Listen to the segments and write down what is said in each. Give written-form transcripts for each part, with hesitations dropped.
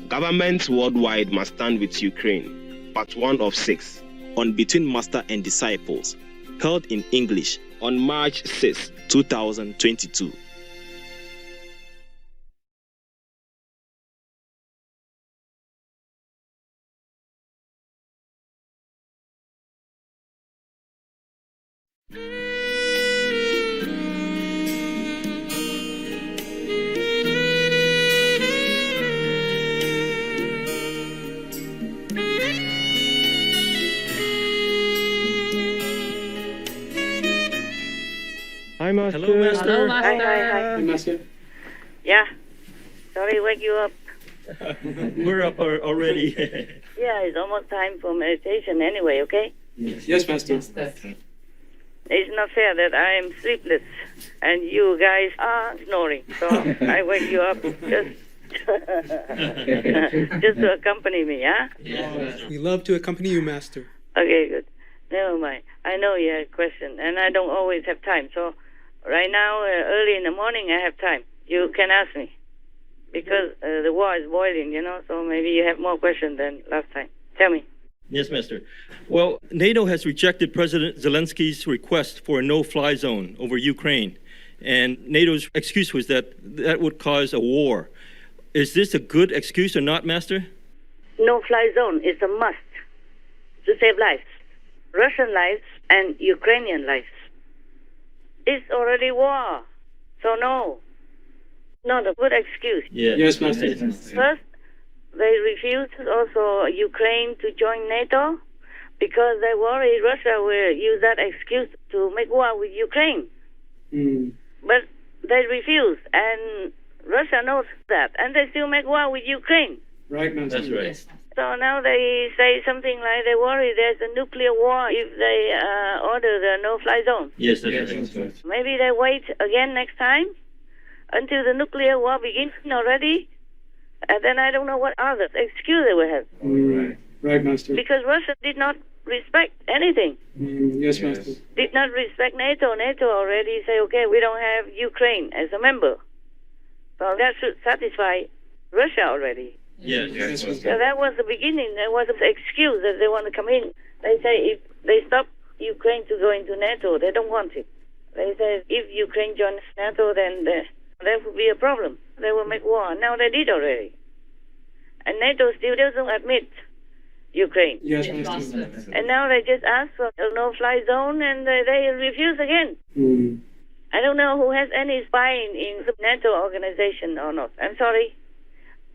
Governments worldwide must stand with Ukraine, part 1 of 6. On Between Master and Disciples, held in English On March 6, 2022. Hi, Master. Hello, Master. Hello, Master. Hi, Master. Yeah. Sorry, wake you up. We're up already. Yeah, it's almost time for meditation anyway, okay? Yes, Master. It's not fair that I am sleepless and you guys are snoring. So I wake you up just to accompany me, huh? We love to accompany you, Master. Okay, good. Never mind. I know you had a question, and I don't always have time. So right now, early in the morning, I have time. You can ask me. Because the war is boiling, so maybe you have more questions than last time. Tell me. Yes, Master. Well, NATO has rejected President Zelensky's request for a no-fly zone over Ukraine. And NATO's excuse was that would cause a war. Is this a good excuse or not, Master? No-fly zone is a must to save lives. Russian lives and Ukrainian lives. It's already war. So no. Not a good excuse. Yes, Master. First, they refused also Ukraine to join NATO because they worry Russia will use that excuse to make war with Ukraine. But they refused, and Russia knows that, and they still make war with Ukraine. Right, Master. That's right. So now they say something like they worry there's a nuclear war if they order the no-fly zone. Yes, that's right. Maybe they wait again next time until the nuclear war begins already, and then I don't know what other excuse they will have. Right, Master. Because Russia did not respect anything. Yes, Master. Did not respect NATO. NATO already say, okay, we don't have Ukraine as a member. So that should satisfy Russia already. Yes. So that was the beginning. That was the excuse that they want to come in. They say if they stop Ukraine to go into NATO, they don't want it. They say if Ukraine joins NATO, then there will be a problem. They will make war. Now they did already. And NATO still doesn't admit Ukraine. Yes, Master. And now they just ask for a no-fly zone, and they refuse again. I don't know who has any spying in the NATO organization or not. I'm sorry.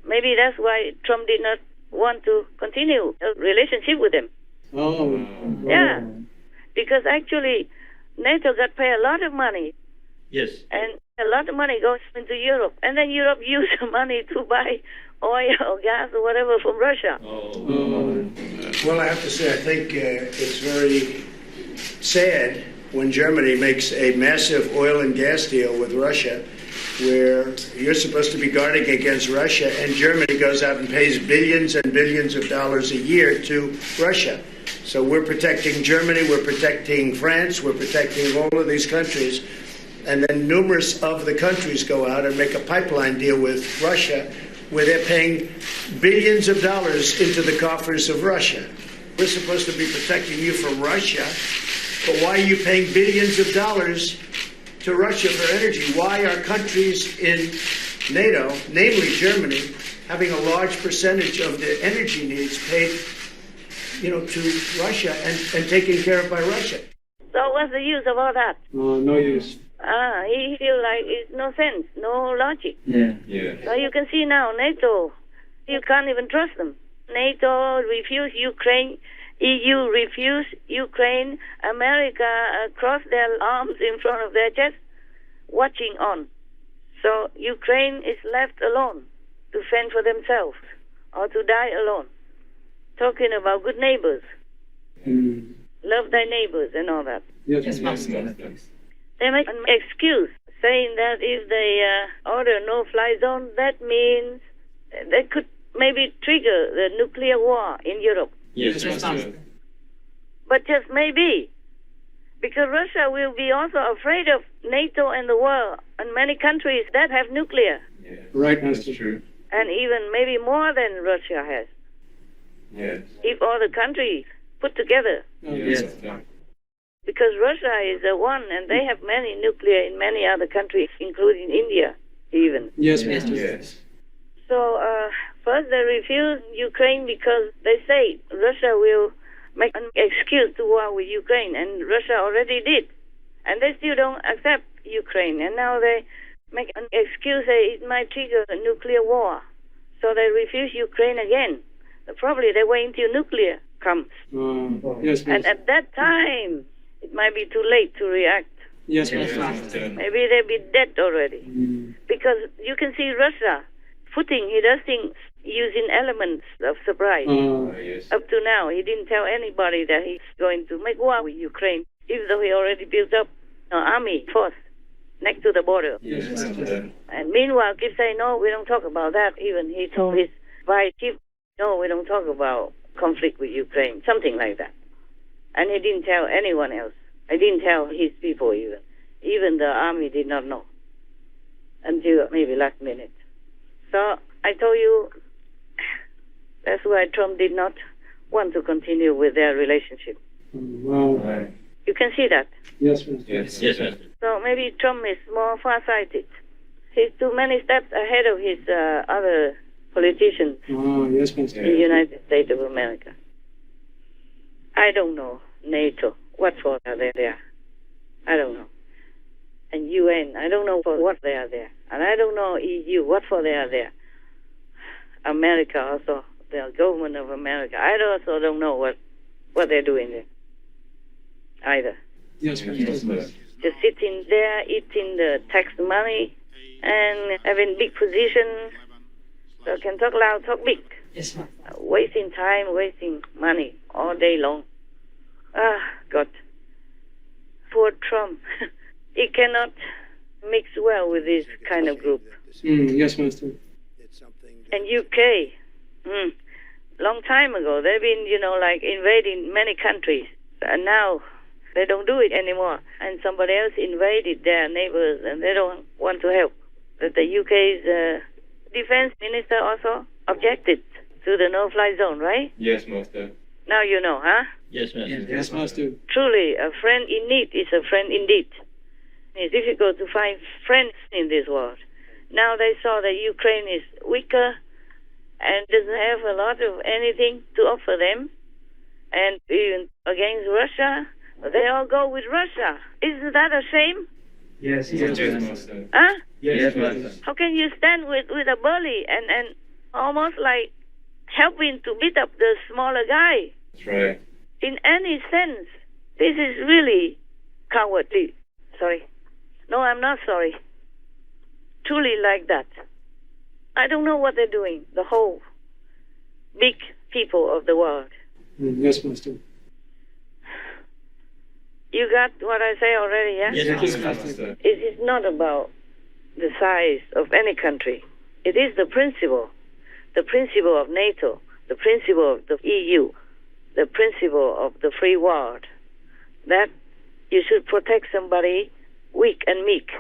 Maybe that's why Trump did not want to continue a relationship with them. Yeah. Because actually, NATO got paid a lot of money. Yes. And a lot of money goes into Europe. And then Europe used the money to buy oil or gas or whatever from Russia. Well, I have to say, I think it's very sad when Germany makes a massive oil and gas deal with Russia, where you're supposed to be guarding against Russia, and Germany goes out and pays billions and billions of dollars a year to Russia. So we're protecting Germany, we're protecting France, we're protecting all of these countries, and then numerous of the countries go out and make a pipeline deal with Russia, where they're paying billions of dollars into the coffers of Russia. We're supposed to be protecting you from Russia, but why are you paying billions of dollars to Russia for energy? Why are countries in NATO, namely Germany, having a large percentage of their energy needs paid, to Russia and taken care of by Russia? So what's the use of all that? No use. He feels like it's no sense, no logic. Yeah. So you can see now, NATO, you can't even trust them. NATO refused Ukraine, EU refused Ukraine, America crossed their arms in front of their chest, watching on. So Ukraine is left alone to fend for themselves or to die alone. Talking about good neighbors. Love thy neighbors and all that. Yes, Master. They make an excuse saying that if they order no-fly zone, that means they could maybe trigger the nuclear war in Europe. Yes, Master. But just maybe. Because Russia will be also afraid of NATO and the world and many countries that have nuclear. Right, Master. True. and even maybe more than Russia has. Yes. If all the countries put together. Yes. Because Russia is the one, and they have many nuclear in many other countries, including India, even. Yes, Master. Yes. So first they refuse Ukraine because they say Russia will make an excuse to war with Ukraine, and Russia already did. And they still don't accept Ukraine, and now they make an excuse that it might trigger a nuclear war. So they refuse Ukraine again. Probably they wait until nuclear comes. Yes, And Master. at that time, it might be too late to react. Yes, Master. Maybe they'll be dead already. Because you can see Russia he does things using elements of surprise. Yes. Up to now, he didn't tell anybody that he's going to make war with Ukraine, even though he already built up an army force next to the border. Yes. Master. And meanwhile, keep saying, no, we don't talk about that. Even he told his vice chief, no, we don't talk about conflict with Ukraine, something like that. And he didn't tell anyone else. He didn't tell his people even. Even the army did not know until maybe last minute. So I told you that's why Trump did not want to continue with their relationship. Wow. Right. You can see that. Yes, Master. Yes. Yes, Master. So maybe Trump is more far-sighted. He's too many steps ahead of his other politicians Yes, Master. in the United States of America. I don't know NATO. What for are they there? I don't know. And UN, I don't know for what they are there. And I don't know EU, what for they are there. America also, the government of America. I also don't know what they're doing there either. Yes, Master. Just sitting there, eating the tax money, and having big positions. So can talk loud, talk big. Yes, Master. Wasting time, wasting money all day long. God. Poor Trump. He cannot mix well with this kind of group. Yes, Master. And UK, long time ago, they've been, like invading many countries. And now they don't do it anymore. And somebody else invaded their neighbors, and they don't want to help. But the UK's defense minister also objected to the no-fly zone, right? Yes, Master. Now you know, huh? Yes, Master. Yes, Master. Truly, a friend in need is a friend indeed. It's difficult to find friends in this world. Now they saw that Ukraine is weaker and doesn't have a lot of anything to offer them. And even against Russia, they all go with Russia. Isn't that a shame? Yes, Yes, Master. Huh? Yes, Master. How can you stand with a bully and almost like helping to beat up the smaller guy? That's right. In any sense, this is really cowardly. Sorry. No, I'm not sorry. Truly like that. I don't know what they're doing, the whole big people of the world. Yes, Master. You got what I say already, yeah? Yes, Yes, Master. It is not about the size of any country. It is the principle of NATO, the principle of the EU, the principle of the free world, that you should protect somebody weak and meek,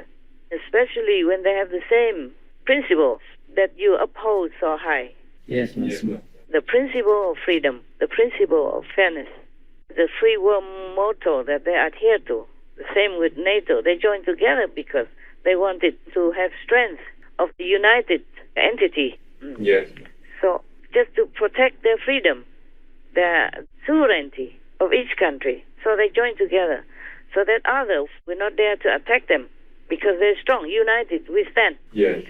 especially when they have the same principles that you uphold so high. Yes, Yes, Master. The principle of freedom, the principle of fairness, the free world motto that they adhere to. The same with NATO. They joined together because they wanted to have strength of the united entity. Yes. So just to protect their freedom, their sovereignty of each country. So they joined together so that others will not dare to attack them because they're strong, united, we stand. Yes.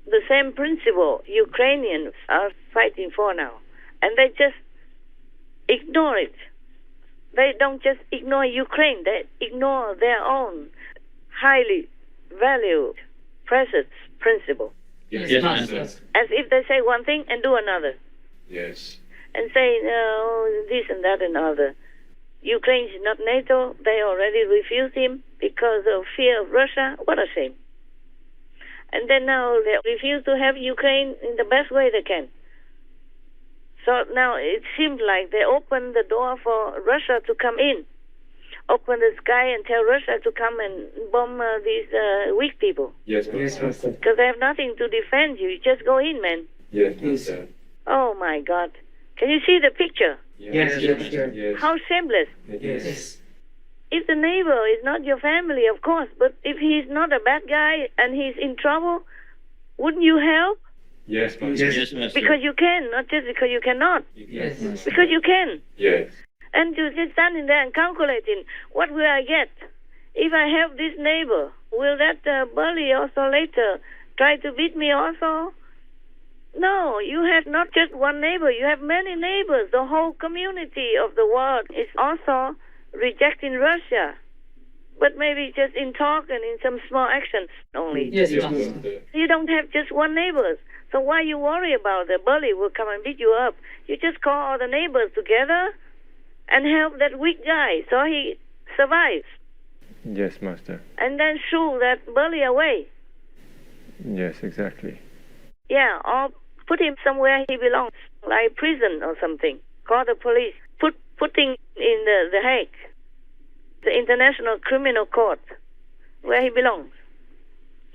The same principle Ukrainians are fighting for now. And they just ignore it. They don't just ignore Ukraine. They ignore their own highly valued, precious principle. Yes, Master. As if they say one thing and do another. Yes. And say, this and that and other. Ukraine is not NATO. They already refused him because of fear of Russia. What a shame. And then now they refuse to have Ukraine in the best way they can. So now it seems like they open the door for Russia to come in. Open the sky and tell Russia to come and bomb these weak people. Yes, Master. Because they have nothing to defend you. You just go in, man. Yes, Master. Oh my God. Can you see the picture? Yes, Master. Yes. How shameless. Yes. If the neighbor is not your family, of course, but if he's not a bad guy and he's in trouble, wouldn't you help? Yes, Master. Yes, Master. Because you can, not just because you cannot. Yes, Master. Because you can. Yes. And you just standing there and calculating, what will I get? If I help this neighbor, will that bully also later try to beat me also? No, you have not just one neighbor, you have many neighbors. The whole community of the world is also rejecting Russia. But maybe just in talk and in some small actions only. Yes, Yes, Master. Master. You don't have just one neighbor. So why you worry about the bully will come and beat you up? You just call all the neighbors together and help that weak guy so he survives. Yes, Master. And then shoo that bully away. Yes, exactly. Yeah, or put him somewhere he belongs, like prison or something. Call the police. Putting in the Hague, the International Criminal Court, where he belongs.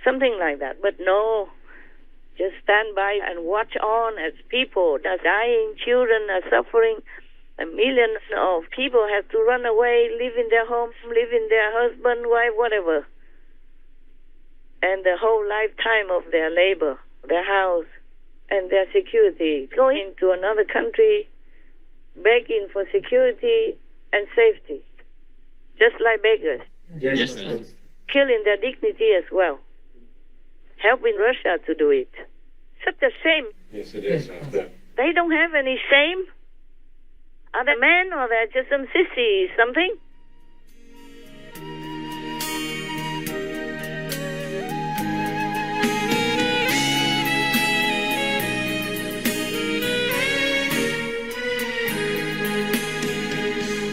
Something like that. But no, just stand by and watch on as people are dying, children are suffering, and millions of people have to run away, live in their homes, live in their husband, wife, whatever. And the whole lifetime of their labor, their house, and their security. Going to another country, begging for security and safety. Just like beggars. Yes, Yes, Master. Master. Killing their dignity as well. Helping Russia to do it. Such a shame. Yes, it is, Master. They don't have any shame. Are they men or they're just some sissy something?